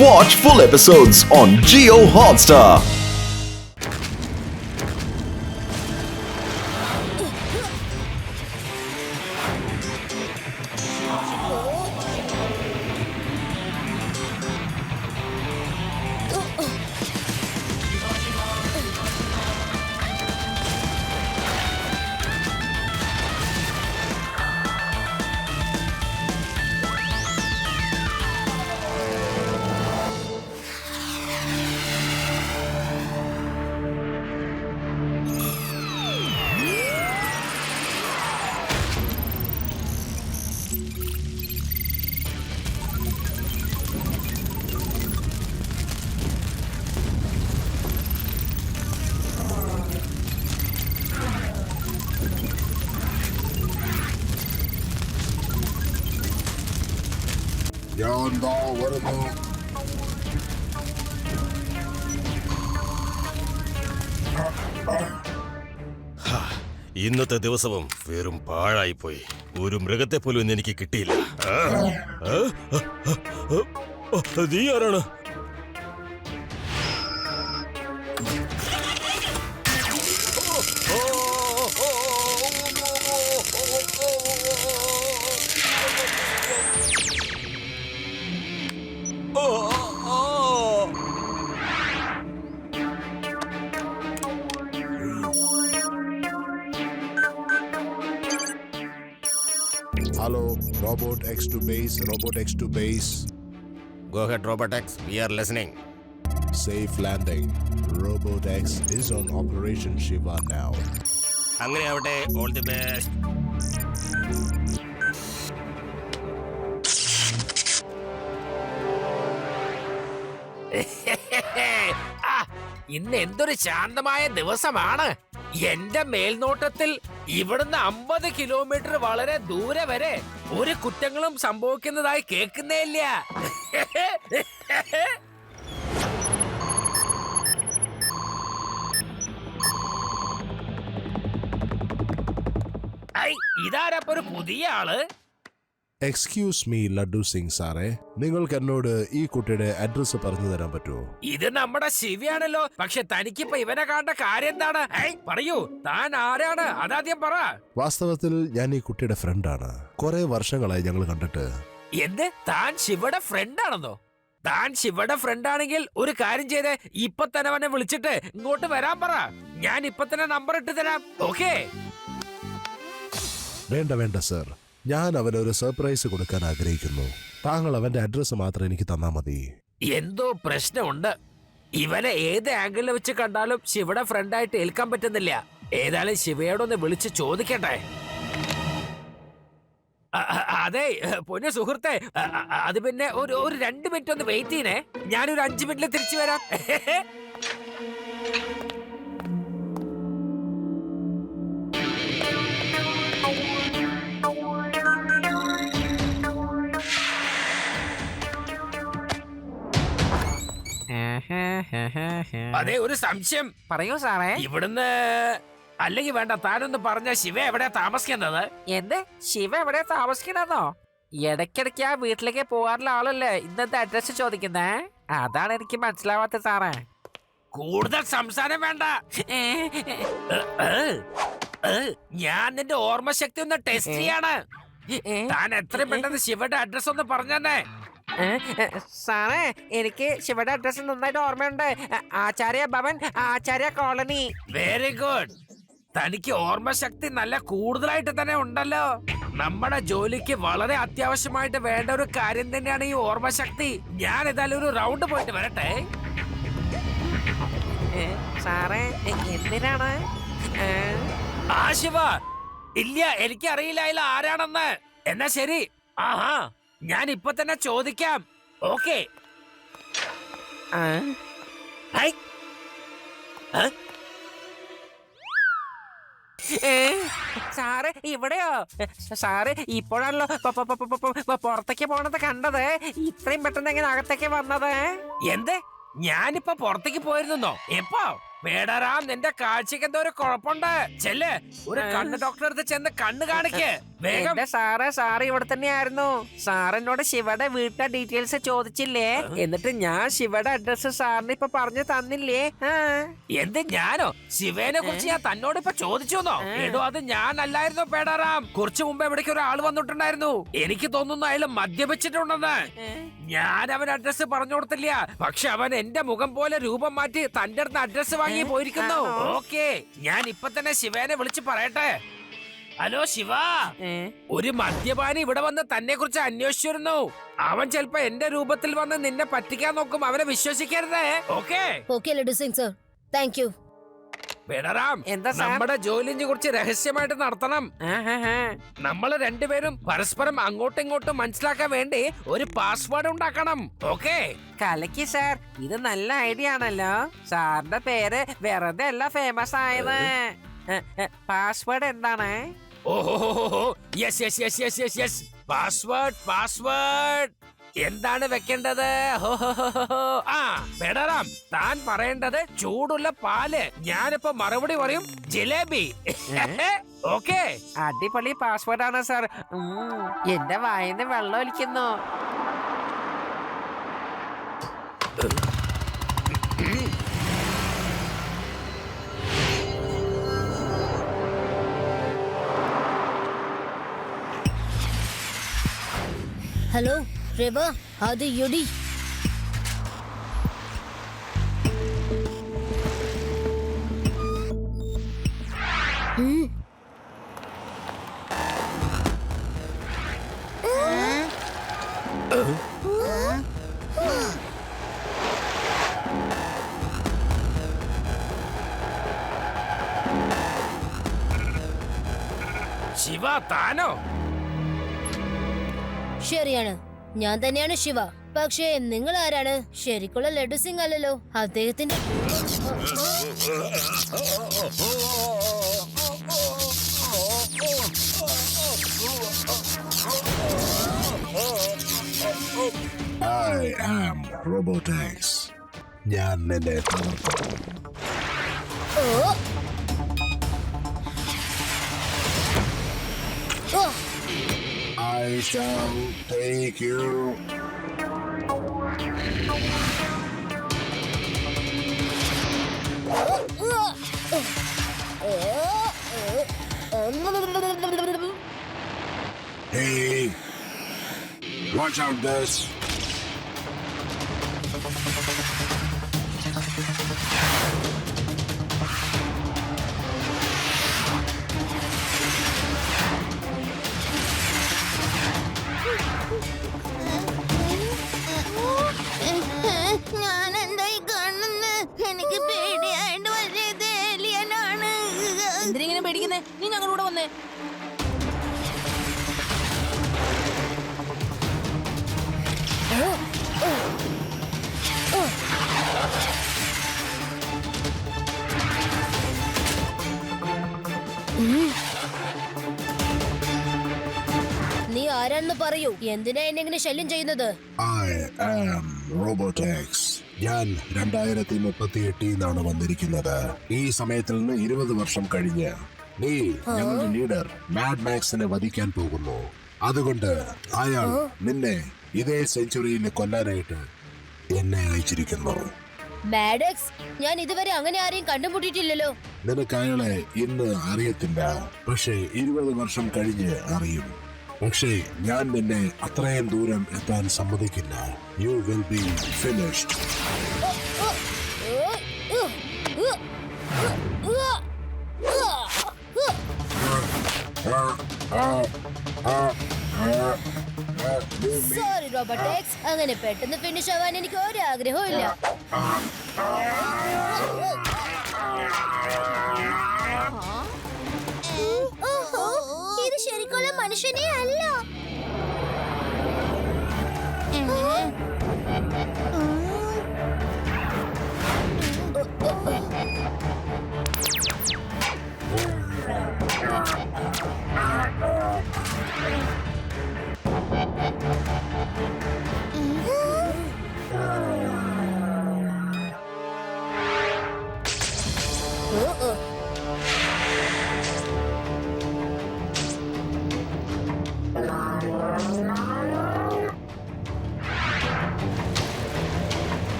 Watch full episodes on Jio Hotstar. ഇന്നത്തെ ദിവസവും വെറും പാഴായിപ്പോയി. ഒരു മൃഗത്തെ പോലും ഇന്ന് എനിക്ക് കിട്ടിയില്ല. നീ ആരാണ്? Hello, Robot X to base, Robot X to base. Go ahead, Robot X. We are listening. Safe landing. Robot X is on Operation Shiva now. അങ്ങനെ ആവട്ടെ. All the best. ഇന്ന് എന്തൊരു ശാന്തമായ ദിവസമാണ്. എന്റെ മേൽനോട്ടത്തിൽ ഇവിടുന്ന് 50 കിലോമീറ്റർ വളരെ ദൂരെ വരെ ഒരു കുറ്റങ്ങളും സംഭവിക്കുന്നതായി കേൾക്കുന്നേ ഇല്ല. ഇതാരപ്പോ ഒരു പുതിയ ആള്? എക്സ്ക്യൂസ് മീ ലഡു സിംഗ് സാറേ, നിങ്ങൾക്ക് എന്നോട് ഈ കുട്ടിയുടെ അഡ്രസ് പറഞ്ഞു തരാൻ പറ്റുമോ? ഇത് നമ്മുടെ ശിവയാണല്ലോ. പക്ഷെ തനിക്കിപ്പോ ഇവനെ കാണേണ്ട കാര്യം എന്താണ്? പറയൂ, താൻ ആരാണ്? അതാദ്യം പറ. വാസ്തവത്തിൽ ഞാൻ ഈ കുട്ടിയുടെ ഫ്രണ്ടാണ്. കുറെ വർഷങ്ങളായി ഞങ്ങൾ കണ്ടിട്ട്. എന്ത്? താൻ ശിവയുടെ ഫ്രണ്ട് ആണെന്നോ? താൻ ശിവയുടെ ഫ്രണ്ട് ആണെങ്കിൽ ഒരു കാര്യം ചെയ്ത് ഇപ്പൊ തന്നെ അവനെ വിളിച്ചിട്ട് ഇങ്ങോട്ട് വരാൻ പറ. ഞാൻ ഇപ്പൊ തന്നെ നമ്പർ ഇട്ട് തരാം. ഓക്കേ? വേണ്ട വേണ്ട സർ, ഞാൻ അവനൊരു സർപ്രൈസ് കൊടുക്കാൻ ആഗ്രഹിക്കുന്നു. താങ്കൾ അവന്റെ അഡ്രസ് മാത്രം എനിക്ക് തന്നാ മതി. എന്തോ പ്രശ്നമുണ്ട്. ഇവനെ ഏത് ആംഗിളിൽ വെച്ച് കണ്ടാലും ശിവയുടെ ഫ്രണ്ടായിട്ട് ഏൽക്കാൻ പറ്റുന്നില്ല. ഏതായാലും ശിവയോടൊന്ന് വിളിച്ച് ചോദിക്കട്ടെ. അതെ പൊന്നു സുഹൃത്തെ, അത് പിന്നെ ഒരു 2 മിനിറ്റ് ഒന്ന് വെയിറ്റ് ചെയ്യണേ. ഞാനൊരു 5 മിനിറ്റിൽ തിരിച്ചു വരാം. അതെ, ഒരു സംശയം. പറയൂ സാറേ. ഇവിടുന്ന് അല്ലെങ്കിൽ വേണ്ട, താനൊന്ന് പറഞ്ഞ ശിവ എവിടെയാ താമസിക്കുന്നത്? എന്ത്? ശിവ എവിടെ താമസിക്കണെന്നോ? ഇടയ്ക്കിടയ്ക്ക് ആ വീട്ടിലേക്ക് പോകാറുള്ള ആളല്ലേ ഇന്നത്തെ അഡ്രസ് ചോദിക്കുന്നേ? അതാണ് എനിക്ക് മനസ്സിലാവാത്ത സാറേ. കൂടുതൽ സംസാരം വേണ്ട. ഞാൻ നിന്റെ ഓർമ്മശക്തി ഒന്ന് ടെസ്റ്റ് ചെയ്യാണ്. താൻ എത്രയും പെട്ടെന്ന് ശിവയുടെ അഡ്രസ് ഒന്ന് പറഞ്ഞേ. സാറേ, എനിക്ക് ശിവയുടെ അഡ്രസ് നന്നായിട്ട് ഓർമ്മയുണ്ട്. ആചാര്യ ഭവൻ, ആചാര്യ കോളനി. Very good. തനിക്ക് ഓർമ്മശക്തി നല്ല കൂടുതലായിട്ട് തന്നെ ഉണ്ടല്ലോ. നമ്മുടെ ജോലിക്ക് വളരെ അത്യാവശ്യമായിട്ട് വേണ്ട ഒരു കാര്യം തന്നെയാണ് ഈ ഓർമ്മശക്തി. ഞാൻ ഏതായാലും ഒരു റൗണ്ട് പോയിട്ട് വരട്ടെ. സാറേ, എന്തിനാണ്? ആ ശിവ, ഇല്ല എനിക്കറിയില്ല ആരാണെന്ന്. എന്നാ ശരി. ആഹാ, ഞാൻ ഇപ്പൊ തന്നെ ചോദിക്കാം. ഓക്കെ? സാറ് ഇവിടെയോ? സാറ് ഇപ്പോഴാണല്ലോ പുറത്തേക്ക് പോണത് കണ്ടത്. ഇത്രയും പെട്ടെന്ന് എങ്ങനെ അകത്തേക്ക് വന്നത്? എന്ത്? ഞാനിപ്പോ പുറത്തേക്ക് പോയിരുന്നോ? എപ്പോ? പേടറാം, നിന്റെ കാഴ്ചക്ക് എന്തോ ഒരു കുഴപ്പമുണ്ട്. ചെല്ല്, ഒരു കണ്ണ് ഡോക്ടറെ അടുത്ത് ചെന്ന് കണ്ണ് കാണിക്ക് വേഗം. എന്റെ സാറ് ഇവിടെ തന്നെയായിരുന്നു. സാർ എന്നോട് ശിവയുടെ വീട്ടിലെ ഡീറ്റെയിൽസ് ചോദിച്ചില്ലേ? എന്നിട്ട് ഞാൻ ശിവയുടെ അഡ്രസ് സാറിന് ഇപ്പൊ പറഞ്ഞു തന്നില്ലേ? എന്ത്, ഞാനോ? ശിവേനെ കുറിച്ച് ഞാൻ തന്നോട് ഇപ്പൊ ചോദിച്ചോന്നോ? എടോ, അത് ഞാനല്ലായിരുന്നു പേടറാം. കുറച്ചു മുമ്പ് എവിടേക്ക് ഒരാൾ വന്നിട്ടുണ്ടായിരുന്നു. എനിക്ക് തോന്നുന്നു അയാൾ മദ്യപിച്ചിട്ടുണ്ടെന്ന്. ഞാൻ അവൻ അഡ്രസ് പറഞ്ഞു കൊടുത്തില്ല, പക്ഷെ അവൻ എന്റെ മുഖം പോലെ രൂപം മാറ്റി തന്റെ അടുത്ത് അഡ്രസ് വാങ്ങി പോയിരിക്കുന്നു. ഓക്കെ, ഞാൻ ഇപ്പൊ തന്നെ ശിവേനെ വിളിച്ച് പറയട്ടെ. ഹലോ ശിവ, ഒരു മദ്യപാനി ഇവിടെ വന്ന് തന്നെ കുറിച്ച് അന്വേഷിച്ചിരുന്നു. അവൻ ചിലപ്പോ എന്റെ രൂപത്തിൽ വന്ന് നിന്നെ പറ്റിക്കാൻ നോക്കും. അവനെ വിശ്വസിക്കരുതേ. Okay okay Laddu Singh sir, thank you. ബേഡറാം, എന്താ സാർ? നമ്മുടെ ജോലിനെ കുറിച്ച് രഹസ്യമായിട്ട് നടത്തണം. നമ്മൾ രണ്ടുപേരും പരസ്പരം അങ്ങോട്ടും ഇങ്ങോട്ടും മനസ്സിലാക്കാൻ വേണ്ടി ഒരു പാസ്വേഡ് ഉണ്ടാക്കണം. ഓക്കെ? കലക്കി സാർ, ഇത് നല്ല ഐഡിയ ആണല്ലോ. സാറിന്റെ പേര് വെറുതെ അല്ല ഫേമസ് ആയത്. പാസ്വേഡ് എന്താണ്? ഓഹോ, yes yes yes yes yes yes, password എന്താണ് വെക്കേണ്ടത്? ആ ബേഡറാം, താൻ പറയേണ്ടത് ചൂടുള്ള പാല്. ഞാനിപ്പോ മറുപടി പറയും ജിലേബി. ഓക്കെ? അടിപൊളി പാസ്വേഡ് ആണ് സാർ. എന്റെ വായിന്ന് വെള്ളം ഒലിക്കുന്നു. ഹലോ രവ, അത് യുഡി. ശിവ, താനോ? ശരിയാണ്, ഞാൻ തന്നെയാണ് ശിവ. പക്ഷേ നിങ്ങൾ ആരാണ്? ശരിക്കുള്ള ലഡു സിംഗ് അല്ലല്ലോ. അദ്ദേഹത്തിന്റെ I am Robotex. ഞാൻ നിന്നെ തകർക്കും. I shall take you. Hey, watch out, this. ഞാൻ എന്തായി കാണുന്നു? എനിക്ക് പേടിയായിട്ട് വലിയത് ഏലിയനാണ്. എന്തിനെ പേടിക്കുന്നേ? നീ ഞങ്ങളൂടെ വന്നേ. നീ ആരാണെന്ന് പറയൂ. എന്തിനാ എന്നെ ഇങ്ങനെ ശല്യം ചെയ്യുന്നത്? I am Robotex. ഞാൻ 2038 വന്നിരിക്കുന്നത്. ഈ സമയത്തിൽ നിന്ന് 20 വർഷം കഴിഞ്ഞ് നീ ഞങ്ങളുടെ ലീഡർ മാഡ് മാക്സിനെ വധിക്കാൻ പോകുന്നു. അതുകൊണ്ട് അയാൾ നിന്നെ ഇതേ സെഞ്ചുറിയിൽ കൊല്ലാനായിട്ട് എന്നെ അയച്ചിരിക്കുന്നു. മാഡക്സ്, ഞാൻ ഇതുവരെ അങ്ങനെ ആരെയും കണ്ടുമുട്ടിയിട്ടില്ലല്ലോ. നിനക്ക് അയാളെ ഇന്ന് അറിയത്തില്ല, പക്ഷേ 20 വർഷം കഴിഞ്ഞ് അറിയും. പക്ഷേ ഞാൻ നിന്നെ അത്രയും ദൂരം എത്താൻ സമ്മതിക്കില്ല. You will be finished. Sorry Robotex, അങ്ങനെ പെട്ടെന്ന് ഫിനിഷ് ആവാൻ എനിക്ക് ഒരു ആഗ്രഹവും ഇല്ല. ഇത് ശരിക്കുള്ള മനുഷ്യനെ അല്ല.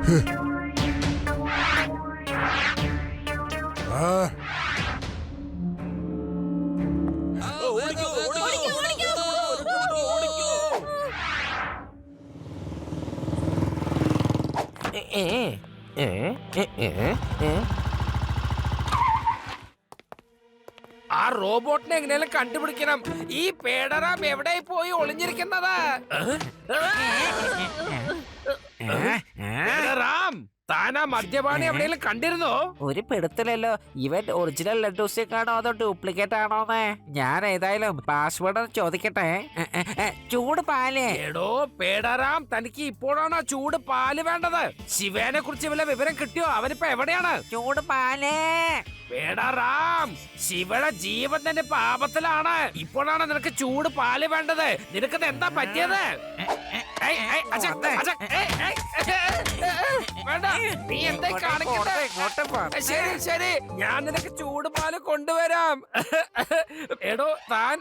ആ റോബോട്ടിനെ എങ്ങനെയാലും കണ്ടുപിടിക്കണം. ഈ പേടറാം എവിടെ പോയി ഒളിഞ്ഞിരിക്കുന്നത്? പേടറാം, താനാ മദ്യപാനി എവിടെയെങ്കിലും കണ്ടിരുന്നോ? ഒരു പെടുത്തലല്ലോ. ഇവൻ ഒറിജിനൽ ലഡ്ഡൂസിക് ആണോ അതോ ഡ്യൂപ്ലിക്കേറ്റ് ആണോന്ന്? ഞാൻ ഏതായാലും പാസ്വേഡ് ചോദിക്കട്ടെ. ചൂട് പാല്. എടോ പേടറാം, തനിക്ക് ഇപ്പോഴാണോ ചൂട് പാല് വേണ്ടത്? ശിവേനെ കുറിച്ച് വല്ല വിവരം കിട്ടിയോ? അവനിപ്പോ എവിടെയാണ്? ചൂട് പാല്. പേടറാം, ശിവയുടെ ജീവൻ തന്നെ പാപത്തിലാണ്. ഇപ്പോഴാണ് നിനക്ക് ചൂട് പാല് വേണ്ടത്. നിനക്കത് എന്താ പറ്റിയത്? വേണ്ട, നീ എന്താ കാണിക്കട്ടെ? ശരി ശരി, ഞാൻ നിനക്ക് ചൂട് പാല് കൊണ്ടുവരാം. എടോ താൻ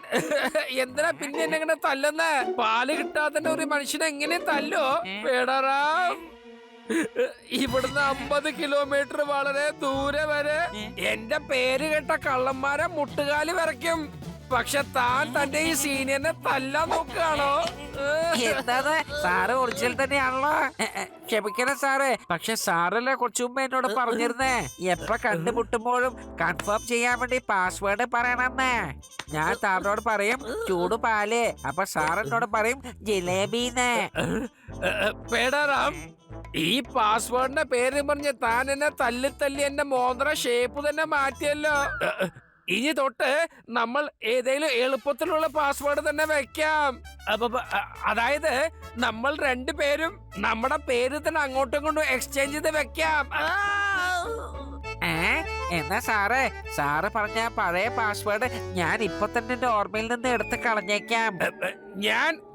എന്തിനാ പിന്നെ എന്നെ ഇങ്ങനെ തല്ലുന്നേ? പാല് കിട്ടാതെ ഒരു മനുഷ്യനെ എങ്ങനെ തല്ലോ? പേടറാം, ഇവിടുന്ന് 50 കിലോമീറ്റർ വളരെ ദൂരെ വരെ എന്റെ പേര് കേട്ട കള്ളന്മാരെ മുട്ടുകാലി വരയ്ക്കും. പക്ഷെ താൻ തന്റെ ഈ സീനിയറിനെ തല്ലാൻ നോക്കുകയാണോ? എന്താ സാറ് ഒറിജിനൽ തന്നെയാണല്ലോ. ക്ഷമിക്കണം സാറ്, പക്ഷെ സാറല്ലേ കുറച്ചു മുമ്പ് എന്നോട് പറഞ്ഞിരുന്നേ എപ്പ കണ്ടുമുട്ടുമ്പോഴും കൺഫേം ചെയ്യാൻ വേണ്ടി പാസ്വേഡ് പറയണമെന്ന്. ഞാൻ സാറിനോട് പറയും ചൂട് പാല്, അപ്പൊ സാർ എന്നോട് പറയും ജിലേബിന്ന്. പേടറാം, ഈ പാസ്വേഡിന്റെ പേര് പറഞ്ഞ് താൻ എന്നെ തല്ലി എന്റെ മോതിര ഷേപ്പ് തന്നെ മാറ്റിയല്ലോ. ഇനി തൊട്ട് നമ്മൾ ഏതെങ്കിലും എളുപ്പത്തിലുള്ള പാസ്വേഡ് തന്നെ വെക്കാം. അതായത് നമ്മൾ രണ്ടുപേരും നമ്മുടെ പേര് തന്നെ അങ്ങോട്ടും ഇങ്ങോട്ടും എക്സ്ചേഞ്ച് ചെയ്ത് വെക്കാം. എന്നാ സാറ് പറഞ്ഞ പഴയ പാസ്വേഡ് ഞാൻ ഇപ്പൊ തന്നെ എന്റെ ഓർമ്മയിൽ നിന്ന് എടുത്ത് കളഞ്ഞേക്കാം.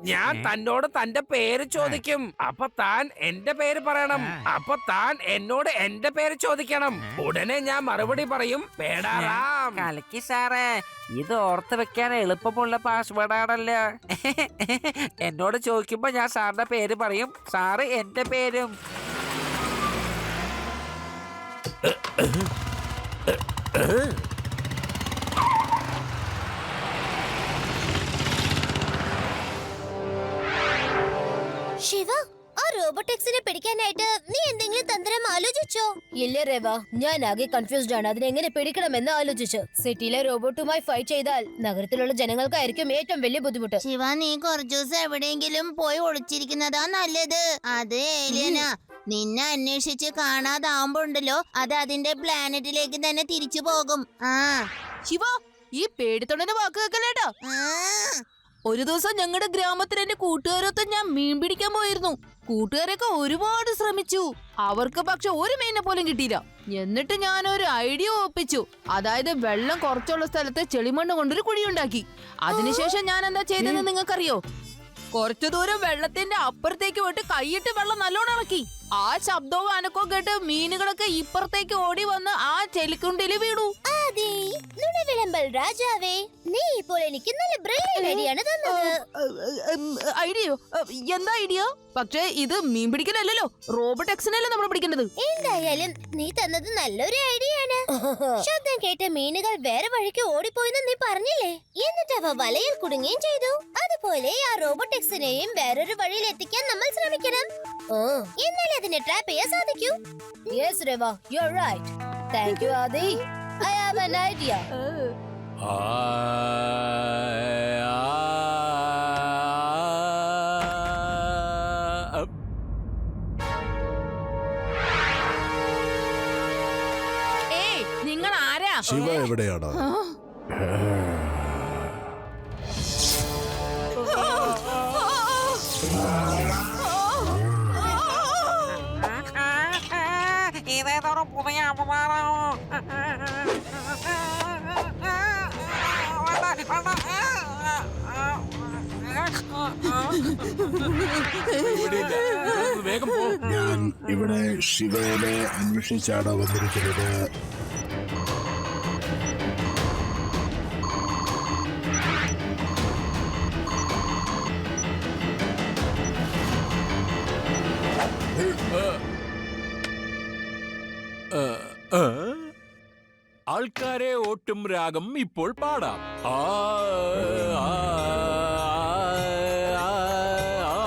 ഞാൻ തന്നോട് തന്റെ പേര് ചോദിക്കും, അപ്പൊ താൻ എന്റെ പേര് പറയണം. അപ്പൊ താൻ എന്നോട് എന്റെ പേര് ചോദിക്കണം. ഉടനെ ഞാൻ മറുപടി പറയും പേടാറാം. കലക്കി സാറേ, ഇത് ഓർത്ത് വെക്കാൻ എളുപ്പമുള്ള പാസ്വേഡ് ആണല്ലോ. എന്നോട് ചോദിക്കുമ്പോ ഞാൻ സാറിന്റെ പേര് പറയും, സാറ് എന്റെ പേരും. ശിവ, ആ റോബോട്ടിക്സിനെ പിടിക്കാനായിട്ട് നീ എന്തെങ്കിലും തന്ത്രം ആലോചിച്ചോ? ഇല്ല രേവ, ഞാൻ ആകെ കൺഫ്യൂസ്ഡ് ആണ്. അതിനെങ്ങനെ പിടിക്കണമെന്ന് ആലോചിച്ചു. സിറ്റിയിലെ റോബോട്ടുമായി ഫൈറ്റ് ചെയ്താൽ നഗരത്തിലുള്ള ജനങ്ങൾക്കായിരിക്കും ഏറ്റവും വലിയ ബുദ്ധിമുട്ട്. ശിവ, നീ കുറച്ചു ദിവസം എവിടെയെങ്കിലും പോയി ഒളിച്ചിരിക്കുന്നതാ നല്ലത്. അത് ഏലിയനാ. നിന്നെ അന്വേഷിച്ച് കാണാതാവുമ്പോണ്ടല്ലോ, അത് അതിന്റെ പ്ലാനറ്റിലേക്ക് തന്നെ തിരിച്ചു പോകും. ശിവ, ഈ പേടിത്തൊണ്ടന്റെ വാക്ക് കേൾക്കല്ലേട്ടോ. ഒരു ദിവസം ഞങ്ങളുടെ ഗ്രാമത്തിൽ എന്റെ കൂട്ടുകാരൊത്ത് ഞാൻ മീൻ പിടിക്കാൻ പോയിരുന്നു. കൂട്ടുകാരൊക്കെ ഒരുപാട് ശ്രമിച്ചു. അവർക്ക് പക്ഷെ ഒരു മീനെ പോലും കിട്ടിയില്ല. എന്നിട്ട് ഞാൻ ഒരു ഐഡിയ ഒപ്പിച്ചു. അതായത് വെള്ളം കുറച്ചുള്ള സ്ഥലത്ത് ചെളിമണ്ണ് കൊണ്ടൊരു കുഴിയുണ്ടാക്കി. അതിനുശേഷം ഞാൻ എന്താ ചെയ്തതെന്ന് നിങ്ങൾക്കറിയോ? കുറച്ചു ദൂരം വെള്ളത്തിന്റെ അപ്പുറത്തേക്ക് വിട്ട് കൈയിട്ട് വെള്ളം നല്ലോണം ഇറക്കി. ആ ശബ്ദവും അനക്കവും കേട്ട് മീനുകളൊക്കെ ഇപ്പുറത്തേക്ക് ഓടി വന്ന് ആ ചെളിക്കുണ്ടിൽ വീണു. വിളമ്പൽ രാജാവേ, നീ ഇപ്പോൾ എനിക്ക് നല്ല ബ്രില്യന്റ് ഐഡിയയാണ് തന്നത്. ഐഡിയോ? എന്താ ഐഡിയ? പക്ഷേ ഇത് മീൻ പിടിക്കലല്ലോ, റോബോട്ട് എക്സിനല്ലേ നമ്മൾ പിടിക്കേണ്ടത്. എന്തായാലും നീ തന്നത് നല്ലൊരു ഐഡിയ ആണ്. ശബ്ദം കേട്ട മീനുകൾ വേറെ വഴിക്ക് ഓടിപ്പോയെന്ന് നീ പറഞ്ഞില്ലേ? എന്നിട്ട് അവ വലയിൽ കുടുങ്ങുകയും ചെയ്തു. അതുപോലെ ആ റോബോട്ട് എക്സിനെയും വേറൊരു വഴിയിൽ എത്തിക്കാൻ നമ്മൾ ശ്രമിക്കണം. എന്നാലേ അതിനെ ട്രാപ്പ് ചെയ്യാൻ സാധിക്കൂ. Yes Reva, you are right. Thank you Adi. I have an idea. ഏയ്, നിങ്ങൾ ആരാ? ശിവ എവിടെയാണ്? ഇതേതോടെ പുതിയ അപമാനോ? ഞാൻ ഇവിടെ ശിവനെ അന്വേഷിച്ചാണ് വന്നിരിക്കുന്നത്. ആൾക്കാരെ ഓട്ടും രാഗം ഇപ്പോൾ പാടാം. ആ, ആ, ആ, ആ,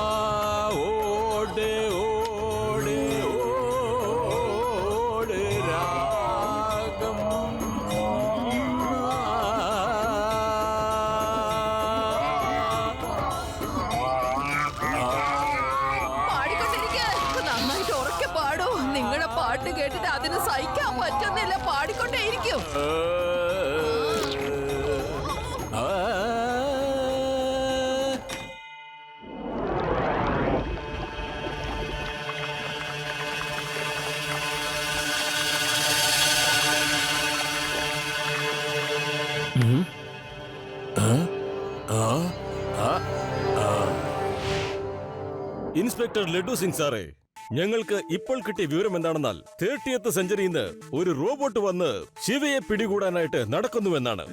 ഓട് ഓട് ഓട് രാഗം. പാടിക്കൊണ്ടിരിക്കുക. നന്നായിട്ട് ഉറക്കെ പാടൂ. നിങ്ങളുടെ പാട്ട് കേട്ടിട്ട് അതിന് സഹിക്കാൻ പറ്റുന്നില്ല. പാടിക്കൊണ്ടേയിരിക്കും. ഇൻസ്പെക്ടർ ലഡു സിംഗ് സാറേ, ഞങ്ങൾക്ക് ഇപ്പോൾ കിട്ടിയ വിവരം എന്താണെന്നാൽ 30th സെഞ്ചുറിന്ന് ഒരു റോബോട്ട് വന്ന് ശിവയെ പിടികൂടാനായിട്ട് നടക്കുന്നുവെന്നാണ്.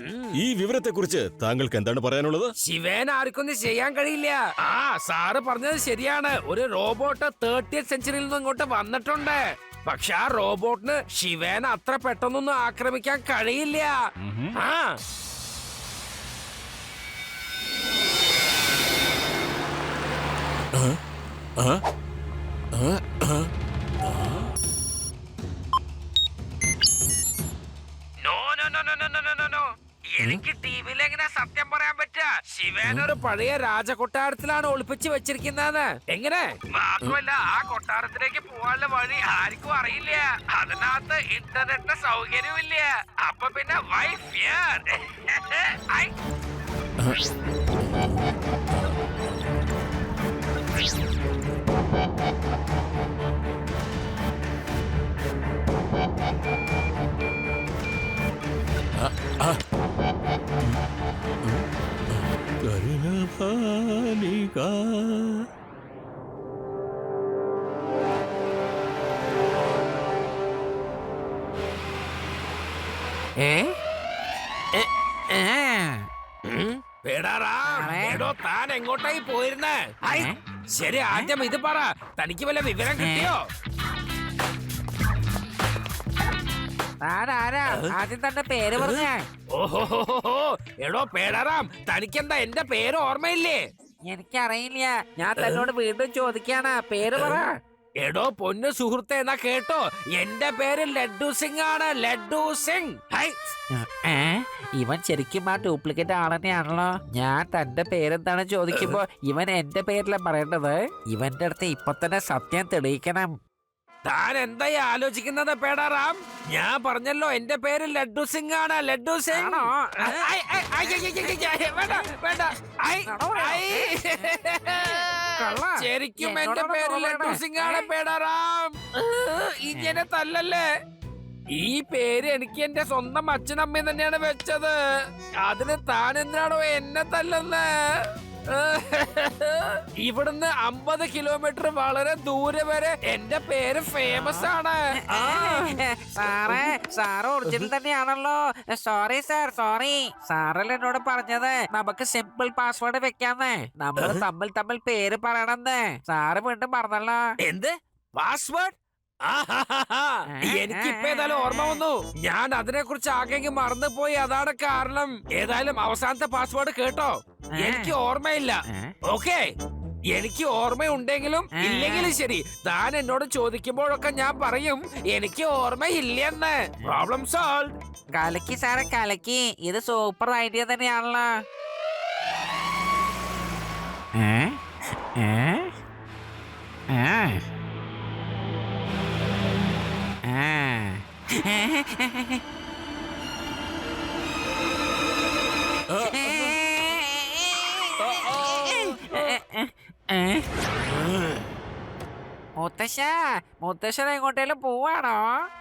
ഈ വിവരത്തെക്കുറിച്ച് താങ്കൾക്ക് എന്താണ് പറയാനുള്ളത്? ശിവേന ആർക്കൊന്നും ചെയ്യാൻ കഴിയില്ല. ആ സാറ് പറഞ്ഞത് ശരിയാണ്. ഒരു റോബോട്ട് 30th സെഞ്ചുറിയിൽ നിന്ന് ഇങ്ങോട്ട് വന്നിട്ടുണ്ട്. പക്ഷെ ആ റോബോട്ടിന് ശിവേന അത്ര പെട്ടെന്നൊന്നും ആക്രമിക്കാൻ കഴിയില്ല. ആ എനിക്ക് ടിവിയിൽ എങ്ങനെ സത്യം പറയാൻ പറ്റുക? ശിവേന ഒരു പഴയ രാജകൊട്ടാരത്തിലാണ് ഒളിപ്പിച്ചു വെച്ചിരിക്കുന്നത്. എങ്ങനെ? മാത്രമല്ല ആ കൊട്ടാരത്തിലേക്ക് പോകാനുള്ള വഴി ആർക്കും അറിയില്ല. അതിനകത്ത് ഇന്റർനെറ്റ് സൗകര്യമില്ല. അപ്പൊ പിന്നെ വൈ ഫിയർ? താൻ എങ്ങോട്ടായി പോയിരുന്നേ? ശരി, ആദ്യം ഇത് പറ. തനിക്ക് വല്ല വിവരം കിട്ടിയോ? താനാരാ? ആദ്യം തന്റെ പേര് പറഞ്ഞേ. ഓഹോ, എടോ പേടാറാം, തനിക്കെന്താ എന്റെ പേര് ഓർമ്മയില്ലേ? എനിക്കറിയില്ല. ഞാൻ തന്നോട് വീണ്ടും ചോദിക്കാണ്. പേര് പറ. എടോ പൊന്നു സുഹൃത്തെ, എന്നാ കേട്ടോ, എന്റെ പേര് ലഡ്ഡു സിംഗ് ആണ്. ലഡ്ഡു സിംഗ്. ഇവൻ ശരിക്കും ആ ഡ്യൂപ്ലിക്കേറ്റ് ആളെന്നെയാണല്ലോ. ഞാൻ തന്റെ പേരെന്താണ് ചോദിക്കുമ്പോ ഇവൻ എന്റെ പേരില പറയേണ്ടത്. ഇവന്റെ അടുത്ത് ഇപ്പൊ തന്നെ സത്യം തെളിയിക്കണം. താൻ എന്തായി ആലോചിക്കുന്നത് പേടാറാം? ഞാൻ പറഞ്ഞല്ലോ എന്റെ പേര് ലഡ്ഡു സിംഗ് ആണ്. ലഡ്ഡു സിംഗ്. ശരിക്കും എന്റെ പേര് ലഡ്ഡു സിംഗ് ആണ് പേടാറാം. ഇങ്ങനെ തല്ലല്ലേ. ഈ പേര് എനിക്ക് എന്റെ സ്വന്തം അച്ഛനമ്മയും തന്നെയാണ് വെച്ചത്. അതിന് താൻ എന്തിനാണോ എന്നെ തല്ലുന്നത്? ഇവിടുന്ന് 50 കിലോമീറ്റർ വളരെ ദൂരെ വരെ എന്റെ പേര് ഫേമസ് ആണ്. സാറ് ഒറിജിനൽ തന്നെയാണല്ലോ. Sorry sir, sorry. സാറല്ലേ എന്നോട് പറഞ്ഞത് നമുക്ക് സിമ്പിൾ പാസ്വേഡ് വെക്കാന്ന്. നമ്മൾ തമ്മിൽ പേര് പറയണമെന്ന്. സാറ് വീണ്ടും പറഞ്ഞല്ലോ. എന്ത് പാസ്വേഡ്? എനിക്കിപ്പോ ഏതായാലും ഓർമ്മ വന്നു. ഞാൻ അതിനെ കുറിച്ച് ആകെ മറന്നുപോയി. അതാണ് കാരണം. ഏതായാലും അവസാനത്തെ പാസ്വേഡ് കേട്ടോ. എനിക്ക് ഓർമ്മയില്ല. ഓക്കെ, എനിക്ക് ഓർമ്മയുണ്ടെങ്കിലും ഇല്ലെങ്കിലും ശരി, താൻ എന്നോട് ചോദിക്കുമ്പോഴൊക്കെ ഞാൻ പറയും എനിക്ക് ഓർമ്മയില്ലെന്ന്. Problem solve. കലക്കി സാറെ, കലക്കി. ഇത് സൂപ്പർ ഐഡിയ തന്നെയാണല്ലോ. മുത്തശ്ശൻ എങ്ങോട്ടേലും പോവാണോ?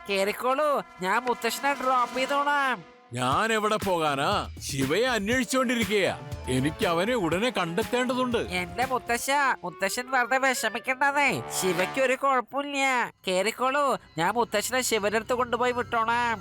കേറിക്കോളൂ, ഞാൻ മുത്തശ്ശനെ ഡ്രോപ്പ് ചെയ്തോളാം. ഞാൻ എവിടെ പോകാനാ? ശിവയെ അന്വേഷിച്ചുകൊണ്ടിരിക്കുകയാ. എനിക്ക് അവനെ ഉടനെ കണ്ടെത്തേണ്ടതുണ്ട്. എന്റെ മുത്തശ്ശൻ വെറുതെ വിഷമിക്കണ്ടേ. ശിവയ്ക്ക് ഒരു കുഴപ്പമില്ല. കേറിക്കോളൂ, ഞാൻ മുത്തശ്ശനെ ശിവന്റെ അടുത്ത് കൊണ്ടുപോയി വിട്ടോളാം.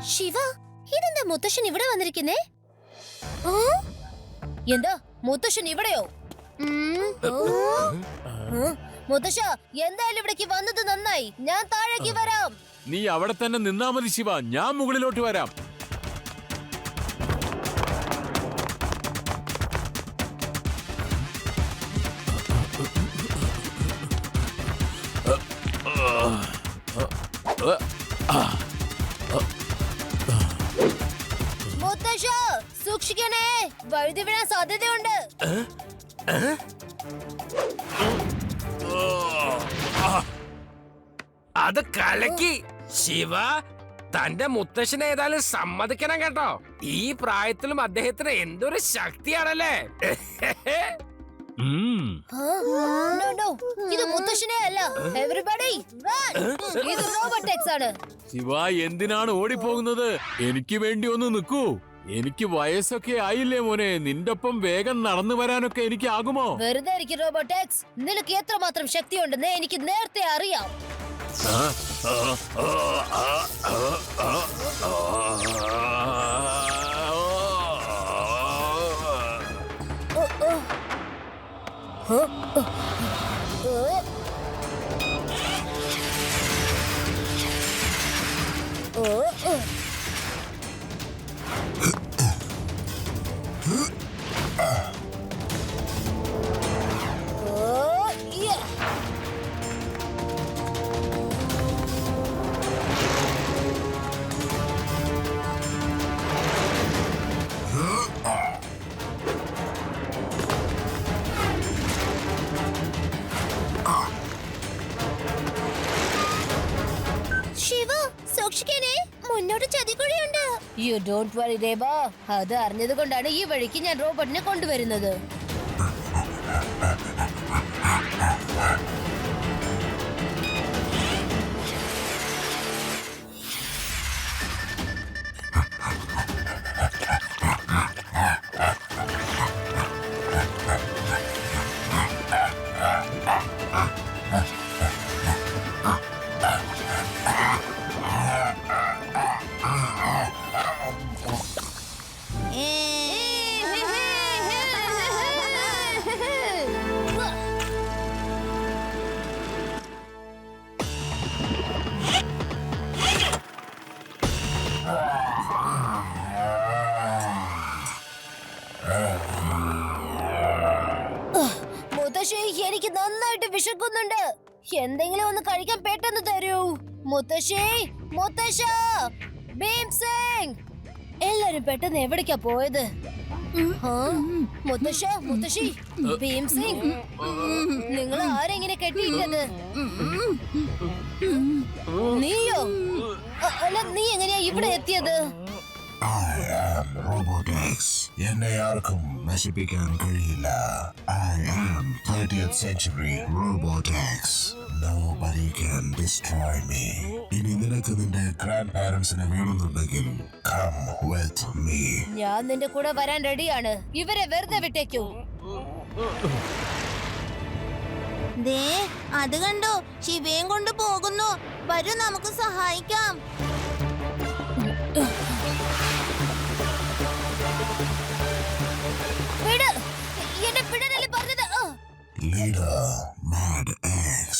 ശിവ, ഇതെന്താ മുത്തശ്ശൻ ഇവിടെ വന്നിരിക്കുന്നേ? എന്താ മുത്തശ്ശൻ ഇവിടെയോ? മുത്തശ്ശ, എന്തായാലും ഇവിടേക്ക് വന്നത് നന്നായി. ഞാൻ താഴേക്ക് വരാം. നീ അവിടെ തന്നെ നിന്നാ മതി ശിവ, ഞാൻ മുകളിലോട്ട് വരാം. മുത്തശ്ശ, സൂക്ഷിക്കണേ, വഴുതി വീഴാൻ സാധ്യതയുണ്ട്. അത് കലക്കി. ശിവ, തന്റെ മുത്തശ്ശനെ ഏതായാലും സമ്മതിക്കണം കേട്ടോ. ഈ പ്രായത്തിലും അദ്ദേഹത്തിന് എന്തൊരു ശക്തിയാണല്ലേ. No, no, ഇത് മുത്തശ്ശനെ അല്ല. Everybody, run. ഇത് റോബോട്ടിക്സ് ആണ്. ശിവ, എന്തിനാണ് ഓടിപ്പോകുന്നത്? എനിക്ക് വേണ്ടി ഒന്ന് നിൽക്കൂ. എനിക്ക് വയസ്സൊക്കെ ആയില്ലേ മോനെ, നിന്റെ ഒപ്പം വേഗം നടന്നു വരാനൊക്കെ എനിക്ക് ആകുമോ? വെറുതെ ഇരിക്കും റോബോട്ടിക്സ്. നിനക്ക് എത്രമാത്രം ശക്തിയുണ്ടെന്ന് എനിക്ക് നേരത്തെ അറിയാം. ശിവ, സൂക്ഷിക്കണേ, മുന്നോട്ട് ചതിക്കുഴിയുണ്ട്. യു ഡോണ്ട് വറി ദേവ. അത് അറിഞ്ഞത് കൊണ്ടാണ് ഈ വഴിക്ക് ഞാൻ റോബോട്ടിനെ കൊണ്ടുവരുന്നത്. മുത്തശ്ശി, എനിക്ക് നന്നായിട്ട് വിശക്കുന്നുണ്ട്. എന്തെങ്കിലും ഒന്ന് കഴിക്കാൻ പെട്ടെന്ന് തരൂ. മുത്തശ്ശി, മുത്തശ്ശ, ഭീം സിംഗ്, എല്ലാരും പെട്ടെന്ന് എവിടേക്കാ പോയത്? മുത്തശ്ശ, മുത്തശ്ശി, ഭീം സിംഗ്, നിങ്ങൾ ആരെങ്ങനെ കെട്ടിയിട്ടത്? നീയോ? അല്ല, നീ എങ്ങനെയാ ഇവിടെ എത്തിയത്? I am Robotex. എന്നെ ആർക്കും നശിപ്പിക്കാൻ കഴിയില്ല. I am 30th century Robotex. Nobody can destroy me. ഇനി നിനക്ക് നിന്റെ ഗ്രാൻഡ് പാരന്റ്സിനെ വേണമെന്നുണ്ടെങ്കിൽ come with me. ഞാൻ നിന്റെ കൂടെ വരാൻ റെഡിയാണ്. ഇവരെ വെറുതെ വിട്ടേക്കൂ. ദേ, അത് കണ്ടോ, ശിവയും കൊണ്ട് പോകുന്നു. വരൂ, നമുക്ക് സഹായിക്കാം. എന്റെ പിടനല്ലേ പറഞ്ഞത്? Leader Mad X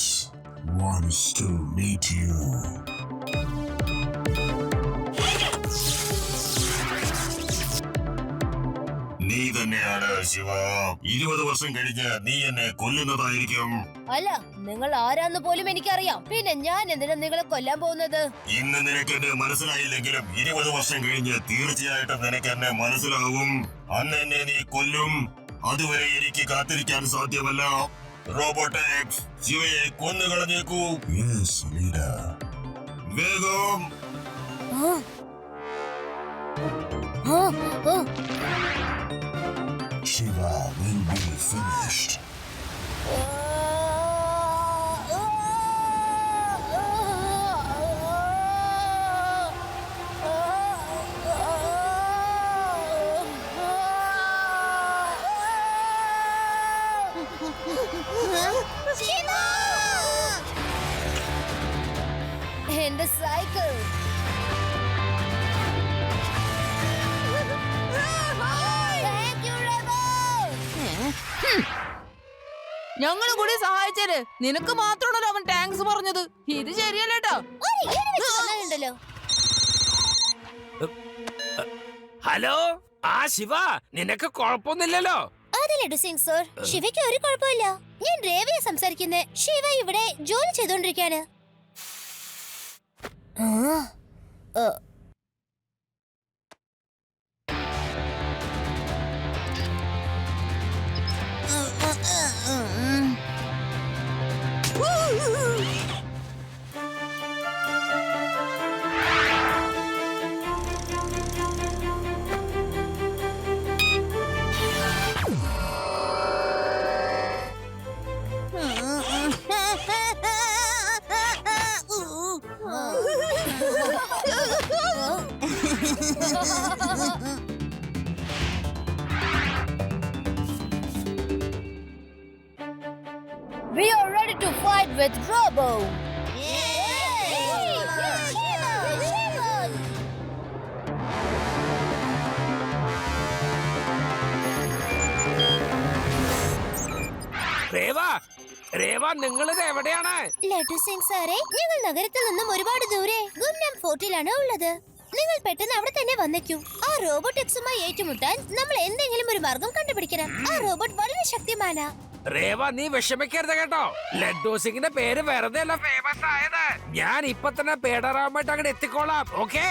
wants to meet you. നീ തന്നെയാണ് ശിവ. 20 വർഷം കഴിഞ്ഞ് നീ എന്നെ കൊല്ലുന്നതായിരിക്കും. അല്ല, നിങ്ങൾ ആരാന്ന് പോലും എനിക്കറിയാം. പിന്നെ ഞാൻ എന്തിനാ നിങ്ങളെ കൊല്ലാൻ പോകുന്നത്? ഇന്ന് നിനക്ക് എന്നെ മനസ്സിലായില്ലെങ്കിലും 20 വർഷം കഴിഞ്ഞ് തീർച്ചയായിട്ടും നിനക്ക് എന്നെ മനസ്സിലാവും. അന്ന് എന്നെ നീ കൊല്ലും. അതുവരെ എനിക്ക് കാത്തിരിക്കാൻ സാധ്യമല്ല. റോബോട്ടിക്സ്, ശിവയെ കൊന്നുകളഞ്ഞേക്കൂ. വേഗം. Shiva will be finished. എന്റെ സൈക്കിൾ. ഞങ്ങളും കൂടി സഹായിച്ചേര്. നിനക്ക് മാത്രമാണല്ലോ അവൻ താങ്ക്സ് പറഞ്ഞത്. ഇത് ശരിയല്ലേട്ടോ. ഉണ്ടല്ലോ. ഹലോ, ആ ശിവ, നിനക്ക് കുഴപ്പമൊന്നുമില്ലല്ലോ? അതെ ലഡു സിംഗ് സർ, ശിവയ്ക്ക് ഒരു കുഴപ്പമില്ല. ഞാൻ രേവയെ സംസാരിക്കുന്നേ. ശിവ ഇവിടെ ജോലി ചെയ്തോണ്ടിരിക്കാണ്. We are ready to fight with Robo. Rewa, നിങ്ങളിത് എവിടെയാണ്? ലഡു സിംഗ് സാറേ, ഞങ്ങൾ നഗരത്തിൽ നിന്നും ഒരുപാട് ദൂരെ ഗുംനാം ഫോർട്ടിലാണ് ഉള്ളത്. നിങ്ങൾ പെട്ടെന്ന് അവിടെ തന്നെ വന്നേക്കൂ. ആ റോബോട്ട് എക്സുമായി ഏറ്റുമുട്ടാൻ നമ്മൾ എന്തെങ്കിലും ഒരു മാർഗം കണ്ടുപിടിക്കണം. ആ റോബോട്ട് വളരെ ശക്തിമാനാ. രേവ, നീ വിഷമിക്കരുത് കേട്ടോ. ലഡ്ഡു സിംഗിന്റെ പേര് വെറുതെ അല്ല ഫേമസ് ആയത്. ഞാൻ ഇപ്പൊ തന്നെ പേടറാവുമായിട്ട് അങ്ങോട്ട് എത്തിക്കോളാം. ഓക്കേ?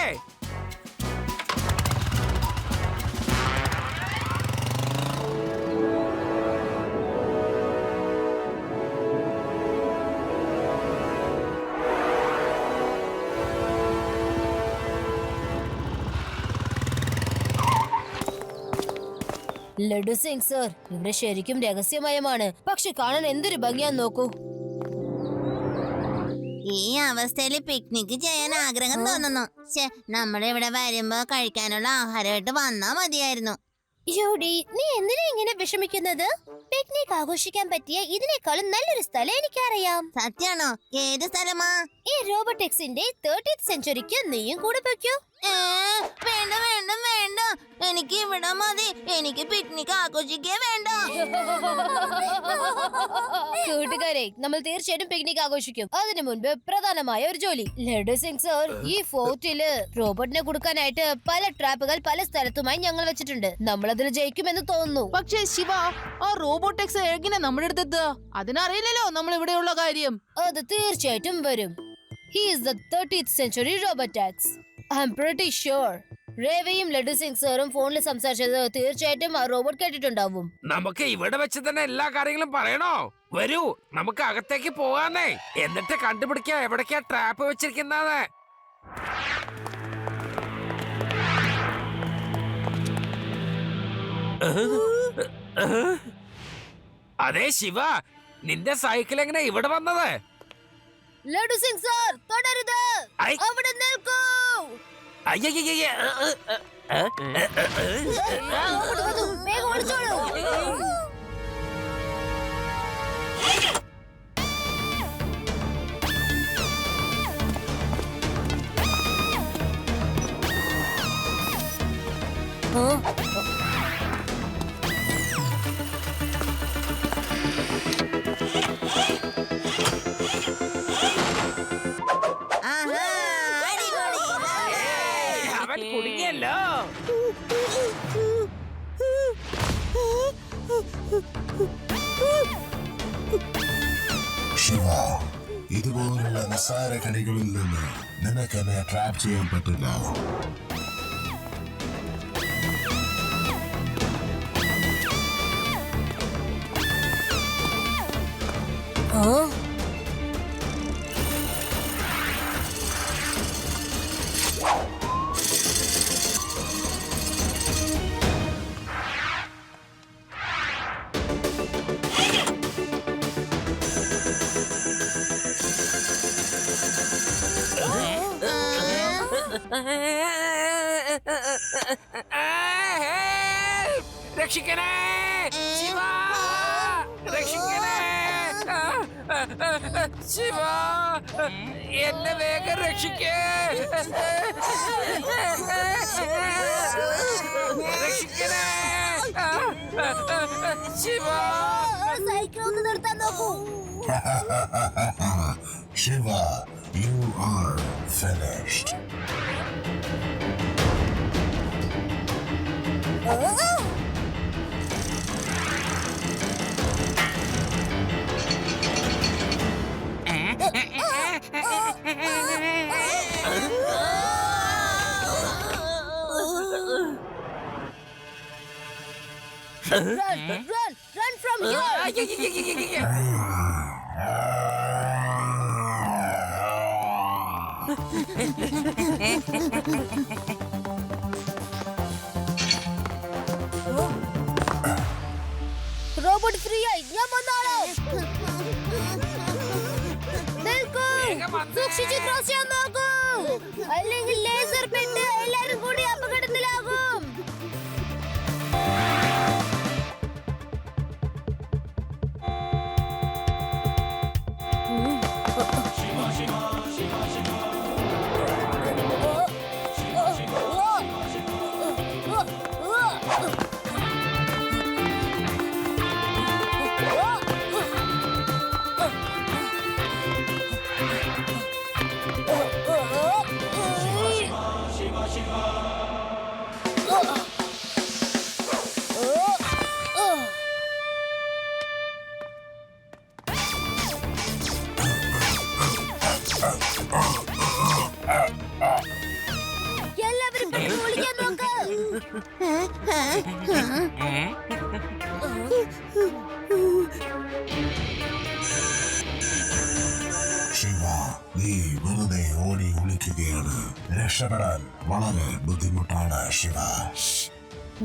ലഡു സിംഗ് സർ, ഇവിടെ ശരിക്കും രഹസ്യമയമാണ്. പക്ഷെ കാണാൻ എന്തൊരു ഭംഗിയാന്ന് നോക്കൂ. ഈ അവസ്ഥയിൽ പിക്നിക് ചെയ്യാൻ ആഗ്രഹം തോന്നുന്നു. നമ്മുടെ ഇവിടെ വരുമ്പോ കഴിക്കാനുള്ള ആഹാരമായിട്ട് വന്നാ മതിയായിരുന്നു. യോടി, നീ എന്തിനാ ഇങ്ങനെ വിഷമിക്കുന്നത്? പിക്നിക് ആഘോഷിക്കാൻ പറ്റിയ ഇതിനേക്കാളും നല്ലൊരു സ്ഥലം എനിക്കറിയാം. സത്യാണോ? ഏത് സ്ഥലമാ? ഈ റോബോട്ടിക്സിന്റെ 30th സെഞ്ചുറിക്ക് നീയും കൂടെ പൊയ്ക്കോ. വേണ്ട വേണ്ട വേണ്ട, എനിക്ക് ഇവിടെ മതി. എനിക്ക് പിക്നിക് ആഘോഷിക്കേ വേണ്ട. കൂട്ടുകാരെ, നമ്മൾ തീർച്ചയായിട്ടും പിക്നിക് ആഘോഷിക്കും. അതിനു മുൻപ് പ്രധാനമായ ഒരു ജോലി. ലഡു സിംഗ് സർ, ഈ ഫോർട്ടില് റോബോട്ടിനെ കൊടുക്കാനായിട്ട് പല ട്രാപ്പുകൾ പല സ്ഥലത്തുമായി ഞങ്ങൾ വെച്ചിട്ടുണ്ട്. നമ്മൾ അതിൽ ജയിക്കുമെന്ന് തോന്നുന്നു. പക്ഷേ ശിവ, ആ റോബോട്ടിക്സ് എങ്ങനെ നമ്മുടെ അടുത്ത് എത്തുക? അതിനറിയില്ലല്ലോ നമ്മൾ ഇവിടെയുള്ള കാര്യം. അത് തീർച്ചയായിട്ടും വരും. He is the 30th century Robotax. I'm pretty sure. രേവയും laddu Singh സാറും ഫോണിൽ സംസാരിച്ചത് തീർച്ചയായിട്ടും ആ റോബോട്ട് കേട്ടിട്ടുണ്ടാവും. നമുക്ക് ഇവിടെ വെച്ച് തന്നെ എല്ലാ കാര്യങ്ങളും പറയണോ? വരൂ, നമുക്ക് അകത്തേക്ക് പോകാന്നേ. എന്നിട്ട് കണ്ടുപിടിക്കാം എവിടേക്കാ ട്രാപ്പ് വെച്ചിരിക്കുന്നത്. അതെ ശിവ, നിന്റെ സൈക്കിൾ എങ്ങനെ ഇവിടെ വന്നത്? ലഡു സിംഗ് സാർ, തുടരുത്. ഐ. അവിടെ നിൽക്കൂ. അയ്യയ്യയ്യ, അങ്ങോട്ട് വരൂ, വേഗം ഓടിച്ചോളൂ. അവൻ കുടുങ്ങിയല്ലോ. ശിവ, ഇതുപോലുള്ള നിസ്സാര കളികളിൽ നിന്ന് നിനക്ക് എന്നെ ട്രാപ്പ് ചെയ്യാൻ പറ്റില്ല. രക്ഷിക്കണേ ശിവ, രക്ഷിക്കണേ ശിവ, എന്നെ വേഗം രക്ഷിക്കേ. രക്ഷിക്കണേ ശിവ. സൈക്കിൾ ഒന്ന് നിർത്താൻ നോക്കൂ. Shiva, you are finished. Run from here. Robot free ആയി. ഞാൻ വന്നോളാം. നിൽക്കൂ. സൂക്ഷിച്ച് ക്രോസ് ചെയ്യാൻ നോക്കൂ. അല്ലെങ്കിൽ ലേസർ പെട്ട് എല്ലാരും കൂടി അപകടത്തിലാകും. എല്ലാവരും പെട്ടെന്ന് ഒളിക്കാൻ നോക്ക്. ശിവ, നീ വെറുതെ ഓടി ഒളിക്കുകയാണ്. രക്ഷപ്പെടാൻ വളരെ ബുദ്ധിമുട്ടാണ് ശിവ.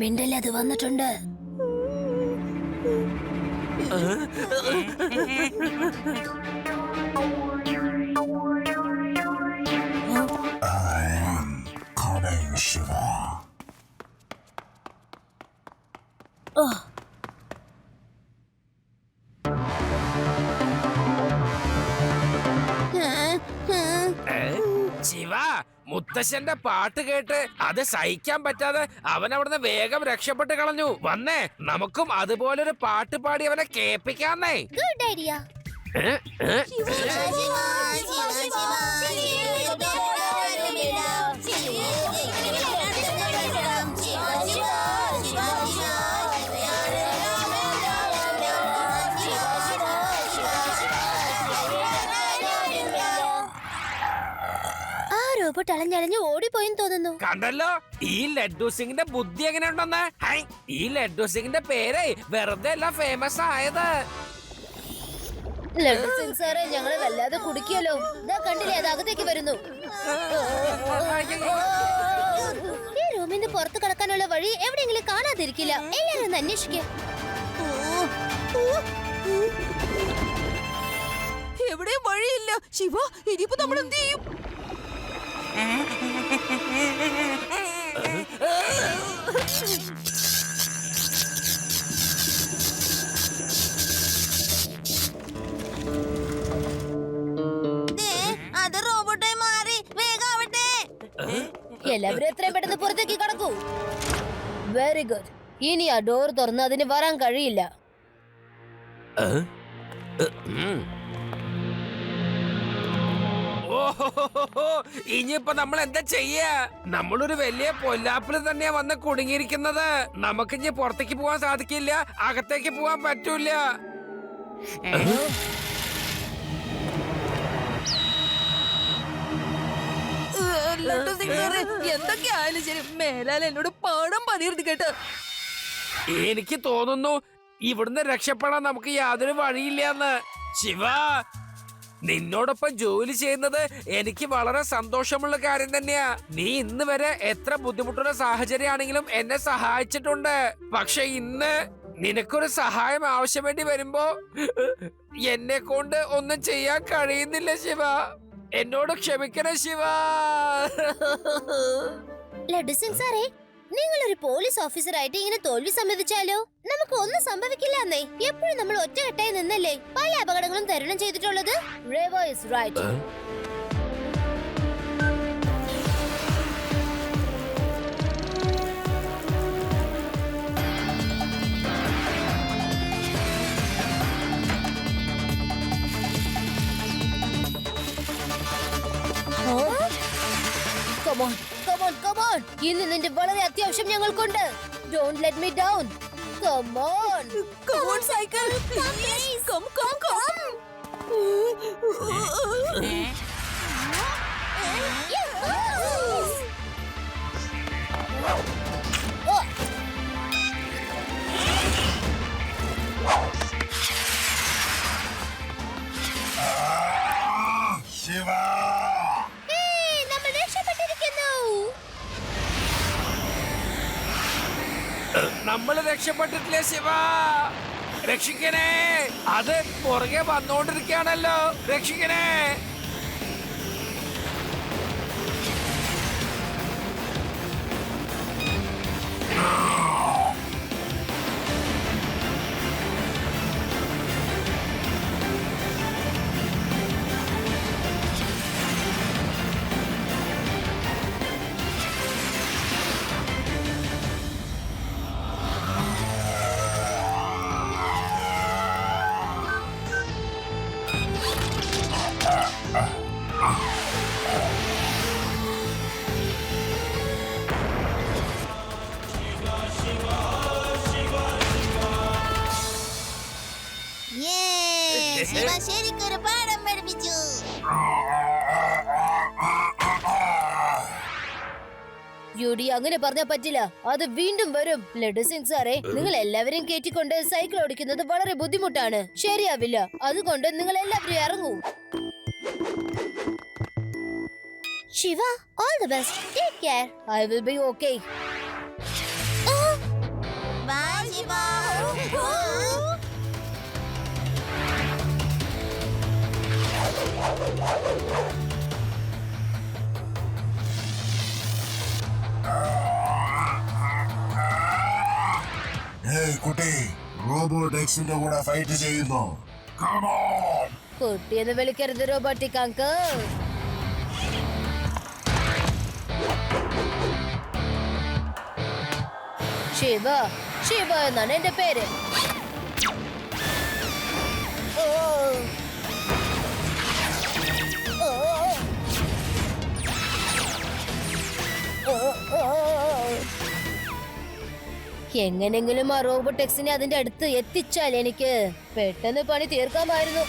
മിണ്ടല്ലേ, അത് വന്നിട്ടുണ്ട്. I am coming, Shiva. Shiva, മുത്തശ്ശന്റെ പാട്ട് കേട്ട് അത് സഹിക്കാൻ പറ്റാതെ അവൻ അവിടുന്ന് വേഗം രക്ഷപ്പെട്ട് കളഞ്ഞു. വന്നേ, നമുക്കും അതുപോലൊരു പാട്ട് പാടി അവനെ കേൾപ്പിക്കാന്നേ. Good idea. റോബോട്ട് അളഞ്ഞളഞ്ഞ് ഓടിപ്പോയെന്ന് തോന്നുന്നു. കണ്ടല്ലോ, ഈ ലഡ്ഡു സിംഗിന്റെ ബുദ്ധി എങ്ങനെയുണ്ടെന്ന്. ഹൈ, ഈ ലഡ്ഡു സിംഗിന്റെ പേര് വെറുതെ അല്ല ഫേമസ് ആയത്. ലഡ്ഡു സിംഗ് സാറേ, ഞങ്ങളെ വല്ലാതെ കുടുക്കിയല്ലോ. ഇതാ കണ്ടില്ലേ, അത് അകത്തേക്ക് വരുന്നു. ഈ റൂമിൽ നിന്ന് പുറത്ത് കടക്കാനുള്ള വഴി എവിടെയെങ്കിലും കാണാതിരിക്കില്ല. എല്ലാരും ഒന്ന് അന്വേഷിക്കാം. എവിടെയും വഴിയില്ല. ശിവ, ഇനിയിപ്പോ നമ്മൾ എന്ത് ചെയ്യും? അത് റോബോട്ടായി മാറി. വേഗാവട്ടെ. എല്ലാവരും എത്രയും പെട്ടെന്ന് പുറത്തേക്ക് കടക്കൂ. Very good. ഇനി ആ ഡോർ തുറന്ന് അതിന് വരാൻ കഴിയില്ല. ഓഹോ, ഇനിയിപ്പോ നമ്മൾ എന്താ ചെയ്യാ? നമ്മളൊരു വലിയ പൊല്ലാപ്പിൽ തന്നെയാ വന്ന് കുടുങ്ങിയിരിക്കുന്നത്. നമുക്ക് ഇനി പുറത്തേക്ക് പോവാൻ സാധിക്കില്ല, അകത്തേക്ക് പോവാൻ പറ്റൂല. എന്തൊക്കെയായാലും ശരി, മേലാൽ എന്നോട് പാടം പണിയെടുത്ത് കേട്ടോ. എനിക്ക് തോന്നുന്നു ഇവിടുന്ന് രക്ഷപ്പെടാൻ നമുക്ക് യാതൊരു വഴിയില്ലെന്ന്. ശിവ, നിന്നോടൊപ്പം ജോലി ചെയ്യുന്നത് എനിക്ക് വളരെ സന്തോഷമുള്ള കാര്യം തന്നെയാ. നീ ഇന്ന് വരെ എത്ര ബുദ്ധിമുട്ടുള്ള സാഹചര്യമാണെങ്കിലും എന്നെ സഹായിച്ചിട്ടുണ്ട്. പക്ഷെ ഇന്ന് നിനക്കൊരു സഹായം ആവശ്യം വേണ്ടി വരുമ്പോ എന്നെ കൊണ്ട് ഒന്നും ചെയ്യാൻ കഴിയുന്നില്ല ശിവ. എന്നോട് ക്ഷമിക്കണം ശിവ. ലഡ്ഡു സിംഗ് സാറേ, നിങ്ങൾ ഒരു പോലീസ് ഓഫീസറായിട്ട് ഇങ്ങനെ തോൽവി സമ്മതിച്ചാലോ? നമുക്ക് ഒന്നും സംഭവിക്കില്ല എന്നേ. എപ്പോഴും നമ്മൾ ഒറ്റക്കെട്ടായി നിന്നല്ലേ പല അപകടങ്ങളും തരണം ചെയ്തിട്ടുള്ളത്. റേവോ ഈസ് റൈറ്റ്. ഇന്ന് നിന്റെ വളരെ അത്യാവശ്യം ഞങ്ങൾക്കുണ്ട്. Don't let me down. Come on. Come on, cycle. Please. Come. Shiva, നമ്മൾ രക്ഷപ്പെട്ടിരിക്കുന്നു. നമ്മൾ രക്ഷപ്പെട്ടിട്ടില്ലേ ശിവ? രക്ഷിക്കണേ, അത് പുറകെ വന്നോണ്ടിരിക്കുകയാണല്ലോ. രക്ഷിക്കണേ. ശിവ ശരിക്കൊരു പാഠം പഠിപ്പിച്ചു. യൂഡി, അങ്ങനെ പറഞ്ഞാൽ പറ്റില്ല. അത് വീണ്ടും വരും. ലഡു സിംഗ് സാറേ, നിങ്ങൾ എല്ലാവരെയും കയറ്റിക്കൊണ്ട് സൈക്കിൾ ഓടിക്കുന്നത് വളരെ ബുദ്ധിമുട്ടാണ്. ശരിയാവില്ല. അതുകൊണ്ട് നിങ്ങൾ എല്ലാവരും ഇറങ്ങൂ. Shiva, all the best. Take care. I will be okay. Bye, Shiva. ഏയ് കുട്ടി, റോബോട്ട് എക്സിന്റെ കൂടെ ഫൈറ്റ് ചെയ്യുന്നു. Come on. കുട്ടിയെന്ന് വിളിക്കരുത് റോബോട്ടിക് അങ്കിൾ. ശിവ എന്നാണ് എന്റെ പേര്. എങ്ങനെങ്കിലും ആ റോബോട്ടിക്സിനെ അതിന്റെ അടുത്ത് എത്തിച്ചാൽ എനിക്ക് പെട്ടെന്ന് പണി തീർക്കാമായിരുന്നു.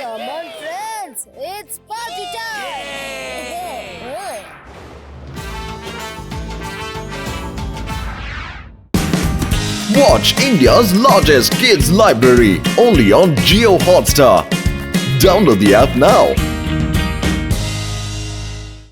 Come on, friends, it's party time. Watch India's largest kids library only on Jio Hotstar. Download the app now.